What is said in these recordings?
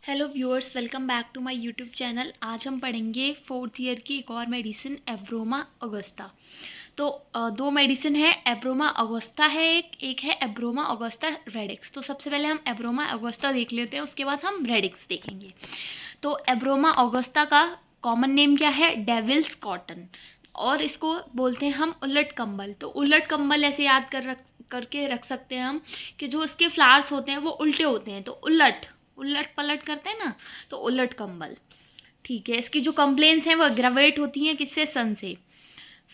Hello viewers, welcome back to my YouTube channel. आज हम पढ़ेंगे फोर्थ ईयर की एक और मेडिसिन एब्रोमा ऑगस्टा। तो दो मेडिसिन है, एब्रोमा ऑगस्टा है, एक है एब्रोमा ऑगस्टा रेडिक्स। तो सबसे पहले हम एब्रोमा ऑगस्टा देख लेते हैं, उसके बाद हम रेडिक्स देखेंगे। तो एब्रोमा ऑगस्टा का कॉमन नेम क्या है? डेविल्स कॉटन, और इसको बोलते हैं हम उलट कंबल। तो उलट कंबल ऐसे याद करके रख सकते हैं हम कि जो इसके फ्लावर्स होते हैं वो उल्टे होते हैं, तो उलट उलट पलट करते हैं ना, तो उलट कंबल। ठीक है, इसकी जो कंप्लेंट्स हैं वो ग्रेवेट होती हैं किससे? सन से।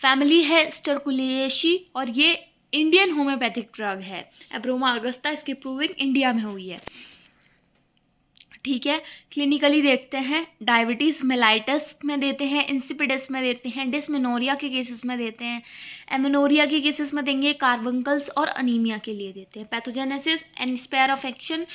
फैमिली है स्टरकुलिएशी, और ये इंडियन होम्योपैथिक ड्रग है। एब्रोमा अगस्ता इसकी प्रूविंग इंडिया में हुई है। ठीक है, क्लिनिकली देखते हैं, डायबिटीज़ मेलाइटस में देते हैं, इंसिपिडस में देते हैं, डिसमेनोरिया के केसेस में देते हैं, एमेनोरिया के केसेस में देंगे, कार्बंकल्स और अनीमिया के लिए देते हैं। Pathogenesis and sphere of action.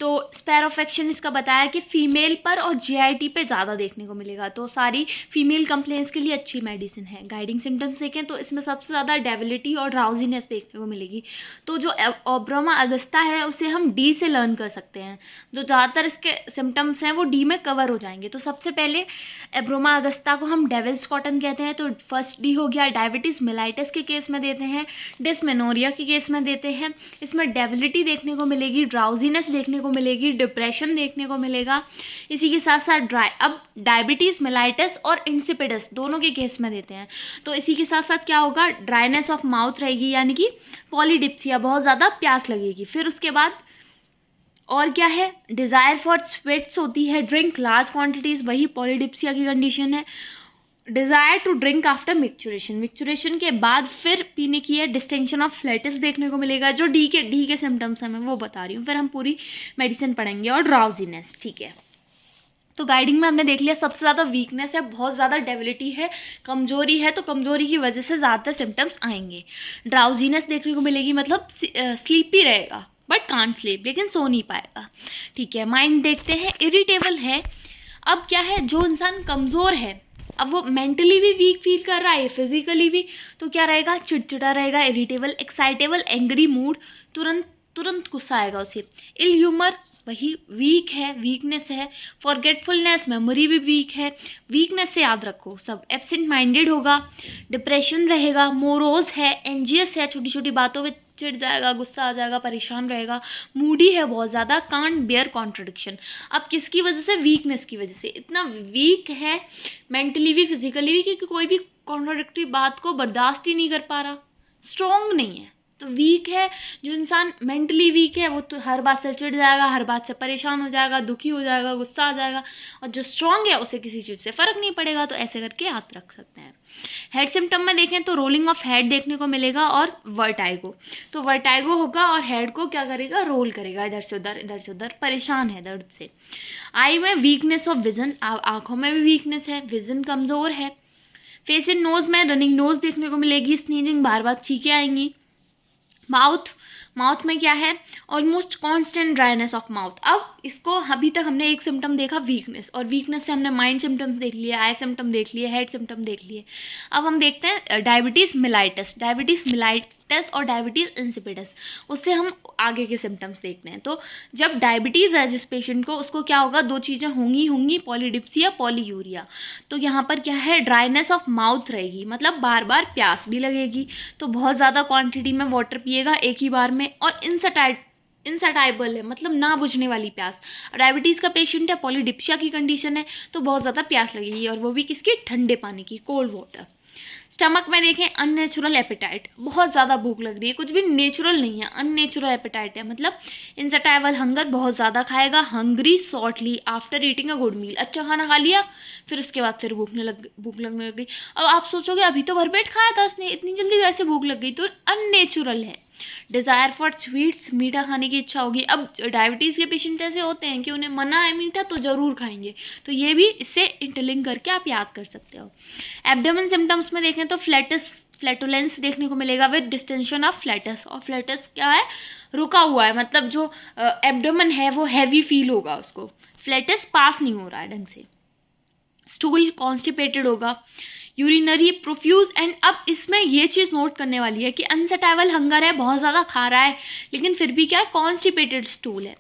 तो स्पेयर ऑफ एक्शन इसका बताया कि फीमेल पर और जीआईटी पे ज़्यादा देखने को मिलेगा, तो सारी फीमेल कंप्लेंट्स के लिए अच्छी मेडिसिन है। गाइडिंग सिम्टम्स देखें तो इसमें सबसे ज़्यादा डेबिलिटी और ड्राउजीनेस देखने को मिलेगी। तो जो एब्रोमा अगस्ता है उसे हम डी से लर्न कर सकते हैं, जो ज़्यादातर इसके सिम्टम्स हैं वो डी में कवर हो जाएंगे। तो सबसे पहले एब्रोमा अगस्ता को हम डेविल्स कॉटन कहते हैं, तो फर्स्ट डी हो गया। डायबिटीज़ मेलाइटस के केस में देते हैं, डिसमेनोरिया के केस में देते हैं। इसमें डेबिलिटी देखने को मिलेगी, ड्राउजीनेस देखने को मिलेगी, डिप्रेशन देखने को मिलेगा। इसी के साथ साथ अब डायबिटीज़ मेलाइटस और इंसिपिडस दोनों के केस में देते हैं, तो इसी के साथ साथ क्या होगा? ड्राइनेस ऑफ माउथ रहेगी, यानी कि पॉलीडिप्सिया, बहुत ज़्यादा प्यास लगेगी। फिर उसके बाद और क्या है? डिज़ायर फॉर स्वेट्स होती है, ड्रिंक लार्ज क्वांटिटीज़, वही पॉलीडिप्सिया की कंडीशन है। Desire to drink after micturition, micturition के बाद फिर पीने की है। डिस्टिंक्शन ऑफ फ्लेटिस देखने को मिलेगा, जो डी के सिम्टम्स हैं मैं वो बता रही हूँ, फिर हम पूरी मेडिसिन पढ़ेंगे। और ड्राउजीनेस, ठीक है। तो गाइडिंग में हमने देख लिया सबसे ज़्यादा वीकनेस है, बहुत ज़्यादा डेबिलिटी है, कमजोरी है, तो कमजोरी की वजह से ज़्यादातर सिम्टम्स आएंगे। ड्राउजीनेस देखने को मिलेगी, मतलब स्लीपी रहेगा बट कांट स्लीप, लेकिन सो नहीं पाएगा। ठीक है, माइंड देखते हैं, इरिटेबल है। अब क्या है, जो इंसान कमज़ोर है, अब वो मेंटली भी वीक फील कर रहा है, फिजिकली भी, तो क्या रहेगा? चिड़चिड़ा रहेगा, इरिटेबल, एक्साइटेबल, एंग्री मूड, तुरंत तुरंत गुस्सा आएगा उसे। इल ह्यूमर, वही वीक है, वीकनेस है। फॉरगेटफुलनेस, मेमोरी भी वीक है, वीकनेस से याद रखो सब। एब्सेंट माइंडेड होगा, डिप्रेशन रहेगा, मोरोज है, एंजियस है, छोटी छोटी बातों पे चिढ़ जाएगा, गुस्सा आ जाएगा, परेशान रहेगा, मूडी है बहुत ज़्यादा, कांट बेयर कॉन्ट्रडिक्शन। अब किसकी वजह से? वीकनेस की वजह से। इतना वीक है मेंटली भी फिजिकली भी, क्योंकि कोई भी कॉन्ट्राडिक्टरी बात को बर्दाश्त ही नहीं कर पा रहा, स्ट्रॉन्ग नहीं है, तो वीक है। जो इंसान मेंटली वीक है वो तो हर बात से चिढ़ जाएगा, हर बात से परेशान हो जाएगा, दुखी हो जाएगा, गुस्सा आ जाएगा। और जो स्ट्रांग है उसे किसी चीज़ से फ़र्क नहीं पड़ेगा, तो ऐसे करके याद रख सकते हैं। हेड सिम्टम में देखें तो रोलिंग ऑफ हेड देखने को मिलेगा और वर्टाइगो। तो वर्टाइगो होगा और हेड को क्या करेगा? रोल करेगा इधर से उधर, इधर से उधर, परेशान है दर्द से। आई में वीकनेस ऑफ विजन, आँखों में भी वीकनेस है, विजन कमज़ोर है। फेस एंड नोज में रनिंग नोज देखने को मिलेगी, स्नीजिंग, बार बार चीखें आएंगी। माउथ, माउथ में क्या है? Almost constant dryness of mouth. अब इसको अभी तक हमने एक सिम्टम देखा वीकनेस, और वीकनेस से हमने माइंड सिम्टम्स देख लिए, आई सिम्टम देख लिए, हेड सिम्टम देख लिए। अब हम देखते हैं डायबिटीज़ मिलाइटस, डायबिटीज़ मिलाइटस और डायबिटीज़ इंसिपिडस, उससे हम आगे के सिम्टम्स देखते हैं। तो जब डायबिटीज़ है जिस पेशेंट को, उसको क्या होगा? दो चीज़ें होंगी, पॉलीडिप्सिया, पॉलीयूरिया। तो यहाँ पर क्या है? ड्राइनेस ऑफ माउथ रहेगी, मतलब बार बार प्यास भी लगेगी, तो बहुत ज़्यादा क्वांटिटी में वाटर पिएगा एक ही बार में। और इंसटाइबल है, मतलब ना बुझने वाली प्यास। डायबिटीज़ का पेशेंट है, पॉलीडिप्सिया की कंडीशन है, तो बहुत ज़्यादा प्यास लगेगी, और वो भी किसकी? ठंडे पानी की, कोल्ड वाटर। स्टमक में देखें, अननेचुरल एपेटाइट, बहुत ज़्यादा भूख लग रही है, कुछ भी नेचुरल नहीं है, अननेचुरल एपेटाइट है, मतलब इंसटाइबल हंगर, बहुत ज़्यादा खाएगा। Hungry shortly after eating a good meal, अच्छा खाना खा लिया, फिर उसके बाद फिर भूख लगने लग गई। अब आप सोचोगे अभी तो भरपेट खाया था उसने, इतनी जल्दी कैसे भूख लग गई? तो अननेचुरल है। डिज़ायर फॉर स्वीट्स, मीठा खाने की इच्छा होगी। अब डायबिटीज़ के पेशेंट ऐसे होते हैं कि उन्हें मना है मीठा तो ज़रूर खाएंगे, तो ये भी इससे इंटरलिंक करके आप याद कर सकते हो। एब्डोमेन सिम्टम्स में देखें तो फ्लैटुलेंस देखने को मिलेगा विद डिस्टेंशन ऑफ फ्लैटस, और फ्लैटस क्या है? रुका हुआ है, मतलब जो एब्डोमेन है वो हैवी फील होगा उसको, फ्लैटस पास नहीं हो रहा है ढंग से। स्टूल कॉन्स्टिपेटेड होगा, यूरिनरी प्रोफ्यूज। एंड अब इसमें ये चीज़ नोट करने वाली है कि अनसटाइबल हंगर है, बहुत ज़्यादा खा रहा है लेकिन फिर भी क्या है, कॉन्स्टिपेटेड स्टूल है।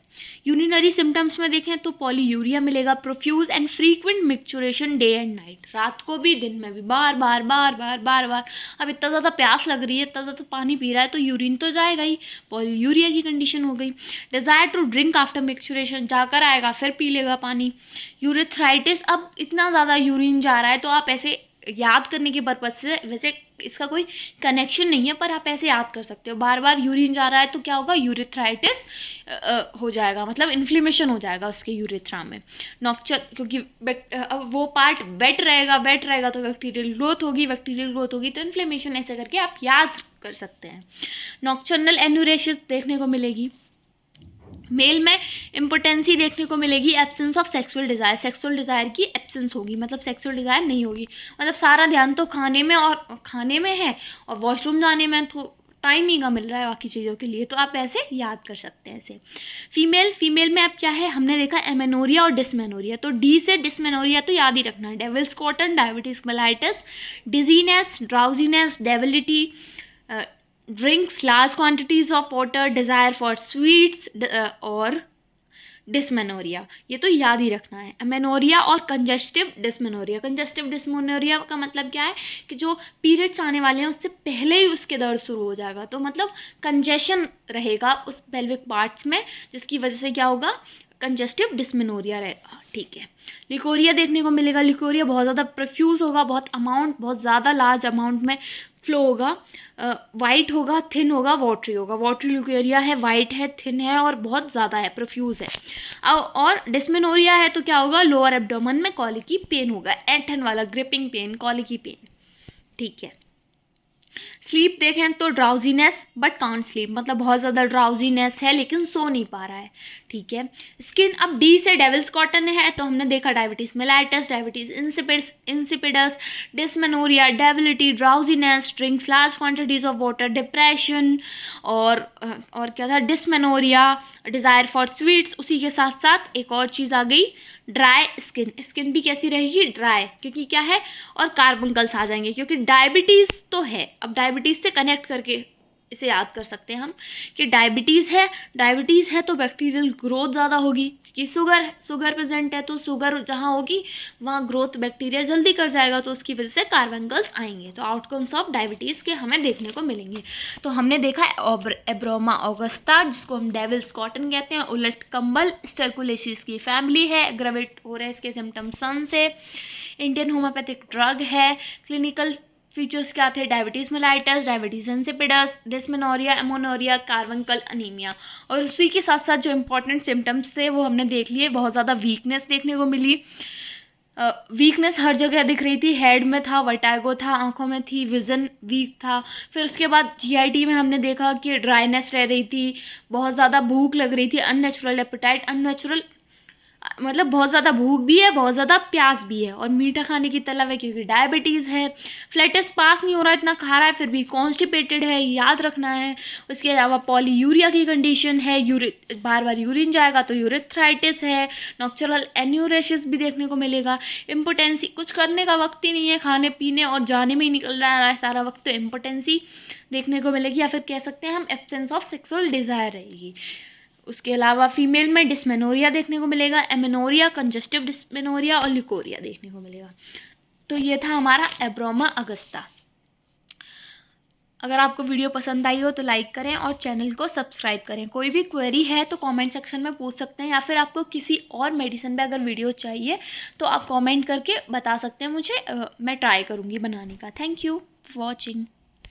यूरिनरी सिम्टम्स में देखें तो पॉलीयूरिया मिलेगा, profuse and frequent micturition day and night, रात को भी दिन में भी बार बार बार बार बार बार। अब इतना ज़्यादा प्यास लग रही है, इतना ज़्यादा पानी पी रहा है तो यूरिन तो जाएगा ही, पॉलीयूरिया की कंडीशन हो गई। Desire to drink after micturition, जाकर आएगा फिर पी लेगा पानी। यूरिथ्राइटिस, अब इतना ज़्यादा यूरिन जा रहा है तो आप ऐसे याद करने के पर्पज से, वैसे इसका कोई कनेक्शन नहीं है पर आप ऐसे याद कर सकते हो, बार बार यूरिन जा रहा है तो क्या होगा, यूरिथ्राइटिस हो जाएगा, मतलब इन्फ्लेमेशन हो जाएगा उसके यूरिथ्रा में। नॉक्चर, क्योंकि अब वो पार्ट वेट रहेगा तो बैक्टीरियल ग्रोथ होगी तो इन्फ्लेमेशन, ऐसे करके आप याद कर सकते हैं। नॉक्चर्नल एन्यूरेसिस देखने को मिलेगी। मेल में इम्पोटेंसी देखने को मिलेगी, एब्सेंस ऑफ सेक्सुअल डिज़ायर की एब्सेंस होगी, मतलब सेक्सुअल डिज़ायर नहीं होगी, मतलब सारा ध्यान तो खाने में है और वॉशरूम जाने में तो टाइम ही का मिल रहा है बाकी चीज़ों के लिए, तो आप ऐसे याद कर सकते हैं ऐसे। फीमेल में अब क्या है, हमने देखा एमेनोरिया और डिसमेनोरिया, तो डी से डिसमेनोरिया तो याद ही रखना है। Devil's cotton, diabetes mellitus, dizziness, drowsiness, debility, drinks large quantities of water, desire for sweets और डिसमेनोरिया, ये तो याद ही रखना है। एमेनोरिया और कंजेस्टिव डिसमेनोरिया का मतलब क्या है कि जो पीरियड्स आने वाले हैं उससे पहले ही उसके दर्द शुरू हो जाएगा, तो मतलब कंजेशन रहेगा उस पेल्विक पार्ट्स में, जिसकी वजह से क्या होगा, कंजेस्टिव डिसमेनोरिया रहेगा। ठीक है। लिकोरिया देखने को मिलेगा। लिकोरिया बहुत ज़्यादा प्रोफ्यूज होगा, बहुत ज़्यादा लार्ज अमाउंट में फ्लो होगा, वाइट होगा, थिन होगा, वाटरी होगा। वाटरी लिकोरिया है, वाइट है, थिन है और बहुत ज़्यादा है, प्रोफ्यूज है। और डिस्मेनोरिया है तो क्या होगा, लोअर एब्डोमेन में कॉलिकी पेन होगा, ऐंठन वाला ग्रिपिंग पेन, कॉलिकी पेन। ठीक है। स्लीप देखें तो ड्राउजीनेस बट कांट स्लीप, मतलब बहुत ज़्यादा ड्राउजीनेस है लेकिन सो नहीं पा रहा है। ठीक है। स्किन, अब डी से डेविल्स कॉटन है तो हमने देखा diabetes mellitus, diabetes insipidus, dysmenorrhoea, debility, drowsiness, drinks large quantities of water, depression और क्या था, डिसमेनोरिया, डिज़ायर फॉर स्वीट्स। उसी के साथ साथ एक और चीज़ आ गई, ड्राई स्किन भी कैसी रहेगी, ड्राई, क्योंकि क्या है, और कार्बुंकल्स आ जाएंगे क्योंकि डायबिटीज़ तो है। अब डायबिटीज़ से कनेक्ट करके इसे याद कर सकते हैं हम कि डायबिटीज़ है तो बैक्टीरियल ग्रोथ ज़्यादा होगी, क्योंकि शुगर प्रेजेंट है तो शुगर जहाँ होगी वहाँ ग्रोथ बैक्टीरिया जल्दी कर जाएगा, तो उसकी वजह से कार्बंकल्स आएंगे, तो आउटकम्स ऑफ डायबिटीज़ के हमें देखने को मिलेंगे। तो हमने देखा एब्रोमा ऑगस्टा, जिसको हम डेविल्स कॉटन कहते हैं, उलट कंबल स्टेरकुलेसिस की फैमिली है, एग्रावेट हो रहे हैं इसके सिम्टम्स सन से, इंडियन होम्योपैथिक ड्रग है। क्लिनिकल फीचर्स क्या थे, diabetes mellitus, diabetes insipidus, dysmenorrhoea, amenorrhoea, carbuncle anaemia. और उसी के साथ साथ जो इंपॉर्टेंट सिम्टम्स थे वो हमने देख लिए। बहुत ज़्यादा वीकनेस देखने को मिली, वीकनेस हर जगह दिख रही थी, हेड में था, वर्टाइगो था, आंखों में थी, विजन वीक था। फिर उसके बाद जीआईटी में हमने देखा कि ड्राइनेस रह रही थी, बहुत ज़्यादा भूख लग रही थी, अननेचुरल एपेटाइट, अननेचुरल मतलब बहुत ज़्यादा भूख भी है, बहुत ज़्यादा प्यास भी है, और मीठा खाने की तलब है क्योंकि डायबिटीज़ है। फ्लैटस पास नहीं हो रहा, इतना खा रहा है फिर भी कॉन्स्टिपेटेड है, याद रखना है। उसके अलावा पॉलीयूरिया की कंडीशन है, बार बार यूरिन जाएगा तो यूरिथ्राइटिस है। नॉक्चुरल एन्यूरेसिस भी देखने को मिलेगा। इम्पोटेंसी, कुछ करने का वक्त ही नहीं है, खाने पीने और जाने में ही निकल रहा है सारा वक्त, तो इम्पोटेंसी देखने को मिलेगी, या फिर कह सकते हैं हम एब्सेंस ऑफ सेक्सुअल डिज़ायर रहेगी। उसके अलावा फीमेल में डिस्मेनोरिया देखने को मिलेगा, एमेनोरिया, कंजेस्टिव डिस्मेनोरिया और लिकोरिया देखने को मिलेगा। तो ये था हमारा एब्रोमा अगस्ता। अगर आपको वीडियो पसंद आई हो तो लाइक करें और चैनल को सब्सक्राइब करें। कोई भी क्वेरी है तो कमेंट सेक्शन में पूछ सकते हैं, या फिर आपको किसी और मेडिसिन पे अगर वीडियो चाहिए तो आप कमेंट करके बता सकते हैं मुझे, मैं ट्राई करूँगी बनाने का। Thank you for watching.